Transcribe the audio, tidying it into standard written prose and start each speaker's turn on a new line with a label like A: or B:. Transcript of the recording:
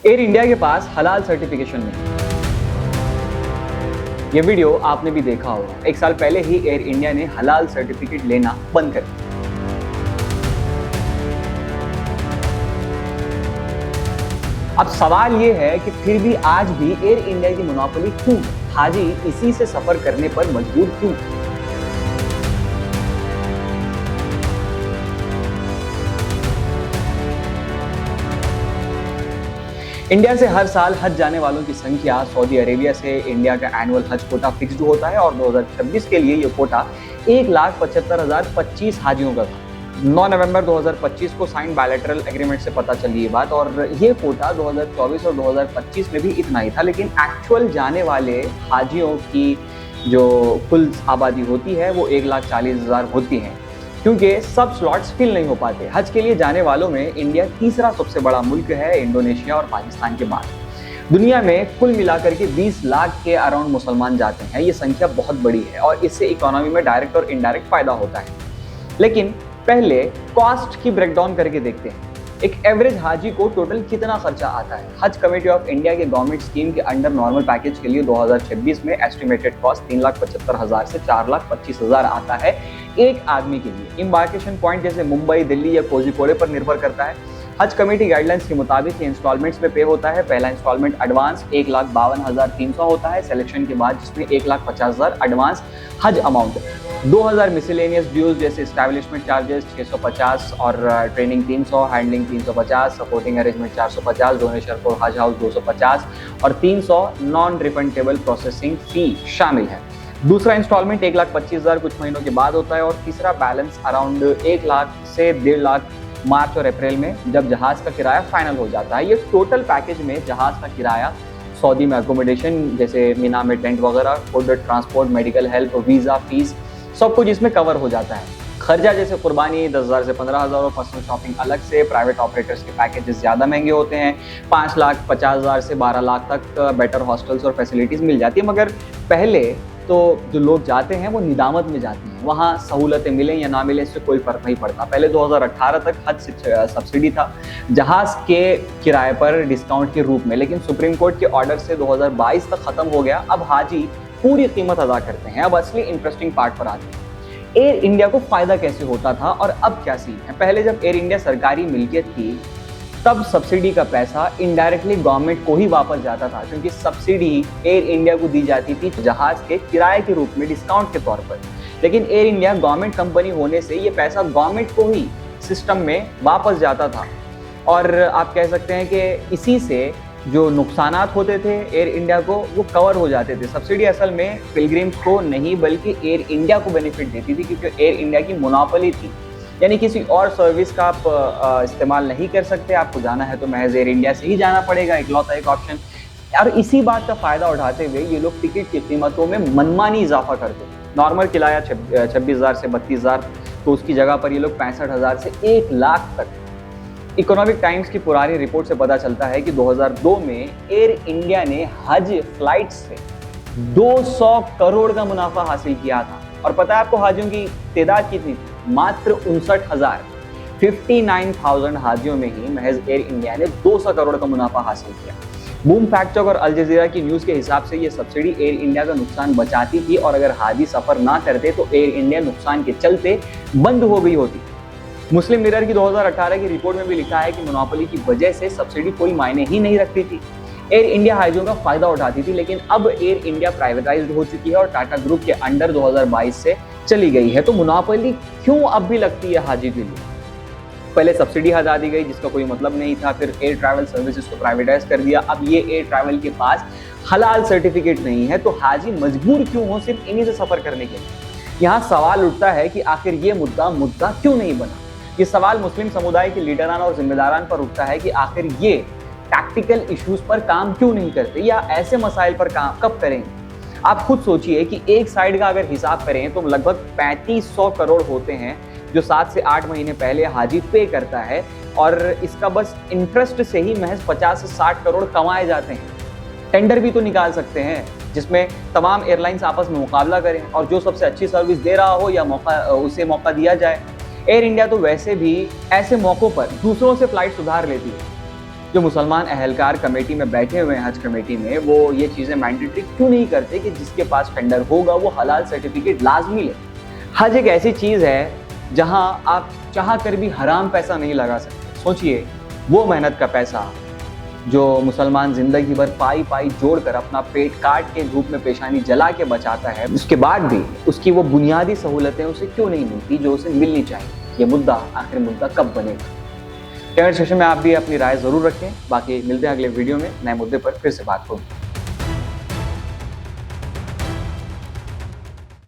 A: Air India के पास हलाल certification नहीं। ये वीडियो आपने भी देखा होगा। 1 साल पहले ही एयर इंडिया ने हलाल सर्टिफिकेट लेना बंद कर दिया। अब सवाल ये है कि फिर भी आज भी एयर इंडिया की मोनोपोली क्यों? हाजी इसी से सफर करने पर मजबूर क्यों? इंडिया से हर साल हज जाने वालों की संख्या सऊदी अरेबिया से इंडिया का एनुअल हज कोटा फिक्स्ड होता है और 2026 के लिए ये कोटा 1,75,025 हाजियों का था। 9 नवंबर 2025 को साइन बायलैटरल एग्रीमेंट से पता चली ये बात, और ये कोटा 2024 और 2025 में भी इतना ही था। लेकिन एक्चुअल जाने वाले हाजियों की जो कुल आबादी होती है वो 1,40,000 होती है, क्योंकि सब स्लॉट्स फिल नहीं हो पाते। हज के लिए जाने वालों में इंडिया तीसरा सबसे बड़ा मुल्क है, इंडोनेशिया और पाकिस्तान के बाद। दुनिया में कुल मिलाकर के 20 लाख के अराउंड मुसलमान जाते हैं। ये संख्या बहुत बड़ी है और इससे इकोनॉमी में डायरेक्ट और इनडायरेक्ट फायदा होता है। लेकिन पहले कॉस्ट की ब्रेकडाउन करके देखते हैं। एक एवरेज हाजी को टोटल कितना खर्चा आता है? हज कमेटी ऑफ इंडिया के गवर्नमेंट स्कीम के अंडर नॉर्मल पैकेज के लिए 2026 में एस्टिमेटेड कॉस्ट 3,75,000 से 4,25,000 आता है एक आदमी के लिए। इम्बार्केशन पॉइंट जैसे मुंबई, दिल्ली या कोझिकोड पर निर्भर करता है। हज कमेटी गाइडलाइंस के मुताबिक ये इंस्टॉलमेंट्स में पे होता है। पहला इंस्टॉलमेंट एडवांस 1,52,300 होता है सिलेक्शन के बाद, जिसमें 1,50,000 एडवांस हज अमाउंट, 2,000 मिसलेनियस ड्यूज जैसे एस्टैब्लिशमेंट चार्जेस 650 और training 300, handling 350, supporting arrangement 450, donation for हज हाउस 250 और 300 नॉन रिफंडेबल प्रोसेसिंग फी शामिल है। दूसरा इंस्टॉलमेंट 1,25,000 कुछ महीनों के बाद होता है और तीसरा बैलेंस अराउंड 1 लाख से 1.5 लाख मार्च और अप्रैल में, जब जहाज का किराया फाइनल हो जाता है। ये टोटल पैकेज में जहाज का किराया, सऊदी में अकोमोडेशन जैसे मीना में टेंट वगैरह, food, transport, medical help, visa, fees, सब कुछ इसमें कवर हो जाता है। खर्चा जैसे कुर्बानी 10,000 से 15,000 और पर्सनल शॉपिंग अलग से। प्राइवेट ऑपरेटर्स के पैकेजेस ज़्यादा महंगे होते हैं, 5,50,000 से 12 लाख तक बेटर हॉस्टल्स और फैसिलिटीज़ मिल जाती है। मगर पहले तो जो लोग जाते हैं वो निदामत में जाते हैं, वहाँ सहूलतें मिलें या ना मिलें इससे कोई फ़र्क नहीं पड़ता। पहले 2018 तक हज सब्सिडी था जहाज़ के किराए पर डिस्काउंट के रूप में, लेकिन सुप्रीम कोर्ट के ऑर्डर से 2022 तक ख़त्म हो गया। अब हाजी पूरी कीमत अदा करते हैं। अब असली इंटरेस्टिंग पार्ट पर आते हैं। एयर इंडिया को फायदा कैसे होता था और अब क्या सीन है? पहले जब एयर इंडिया सरकारी मिल्कियत थी तब सब्सिडी का पैसा इनडायरेक्टली गवर्नमेंट को ही वापस जाता था, क्योंकि सब्सिडी एयर इंडिया को दी जाती थी जहाज के किराए के रूप में डिस्काउंट के तौर पर। लेकिन एयर इंडिया गवर्नमेंट कंपनी होने से ये पैसा गवर्नमेंट को ही सिस्टम में वापस जाता था, और आप कह सकते हैं कि इसी से जो नुकसानात होते थे एयर इंडिया को वो कवर हो जाते थे। सब्सिडी असल में पिलग्रिम्स को नहीं बल्कि एयर इंडिया को बेनिफिट देती थी, क्योंकि एयर इंडिया की मोनोपोली थी, यानी किसी और सर्विस का आप इस्तेमाल नहीं कर सकते। आपको जाना है तो महज एयर इंडिया से ही जाना पड़ेगा, इकलौता एक ऑप्शन। और इसी बात का फ़ायदा उठाते हुए ये लोग टिकट की कीमतों में मनमानी इजाफा करते। नॉर्मल किराया 26,000 से 32,000, तो उसकी जगह पर ये लोग 65,000 से 1 लाख तक। इकोनॉमिक टाइम्स की पुरानी रिपोर्ट से पता चलता है कि 2002 में एयर इंडिया ने हज फ्लाइट से 200 करोड़ का मुनाफा हासिल किया था। और पता है आपको हाजियों की तादाद कितनी थी? मात्र 59,000। 59,000 हाजियों में ही महज एयर इंडिया ने 200 करोड़ का मुनाफा हासिल किया। बूम फैक्ट चेक और अल जजीरा की न्यूज़ के हिसाब से ये सब्सिडी एयर इंडिया का नुकसान बचाती थी, और अगर हाजी सफ़र ना करते तो एयर इंडिया नुकसान के चलते बंद हो गई होती। मुस्लिम मिरर की 2018 की रिपोर्ट में भी लिखा है कि मोनोपोली की वजह से सब्सिडी कोई मायने ही नहीं रखती थी। एयर इंडिया हाजियों का फायदा उठाती थी, लेकिन अब एयर इंडिया प्राइवेटाइज्ड हो चुकी है और टाटा ग्रुप के अंडर 2022 से चली गई है। तो मोनोपोली क्यों अब भी लगती है हाजी के लिए? पहले सब्सिडी हटा दी गई जिसका कोई मतलब नहीं था, फिर एयर ट्रैवल सर्विसेज को प्राइवेटाइज कर दिया। अब ये एयर ट्रैवल के पास हलाल सर्टिफिकेट नहीं है, तो हाजी मजबूर क्यों हो सिर्फ इन्हीं से सफर करने के लिए? यहाँ सवाल उठता है कि आखिर ये मुद्दा क्यों नहीं बना। ये सवाल मुस्लिम समुदाय के लीडरान और जिम्मेदारान पर उठता है कि आखिर ये टैक्टिकल इश्यूज पर काम क्यों नहीं करते, या ऐसे मसाइल पर काम कब करेंगे। आप खुद सोचिए कि एक साइड का अगर हिसाब करें तो लगभग 3500 करोड़ होते हैं जो 7 से 8 महीने पहले हाजी पे करता है, और इसका बस इंटरेस्ट से ही महज 50 से 60 करोड़ कमाए जाते हैं। टेंडर भी तो निकाल सकते हैं जिसमें तमाम एयरलाइंस आपस में मुकाबला करें और जो सबसे अच्छी सर्विस दे रहा हो या उसे मौका दिया जाए। एयर इंडिया तो वैसे भी ऐसे मौक़ों पर दूसरों से फ्लाइट सुधार लेती है। जो मुसलमान अहलकार कमेटी में बैठे हुए हैं हज कमेटी में, वो ये चीज़ें मैंडेटरी क्यों नहीं करते कि जिसके पास टेंडर होगा वो हलाल सर्टिफिकेट लाजमी ले। हज एक ऐसी चीज़ है जहां आप चाह कर भी हराम पैसा नहीं लगा सकते। सोचिए वो मेहनत का पैसा जो मुसलमान जिंदगी भर पाई पाई जोड़कर अपना पेट काट के धूप में पेशानी जला के बचाता है, उसके बाद भी उसकी वो बुनियादी सहूलतें उसे क्यों नहीं मिलती जो उसे मिलनी चाहिए। ये मुद्दा आखिर मुद्दा कब बनेगा? कमेंट सेक्शन में आप भी अपनी राय जरूर रखें। बाकी मिलते हैं अगले वीडियो में नए मुद्दे पर फिर से बात होगी।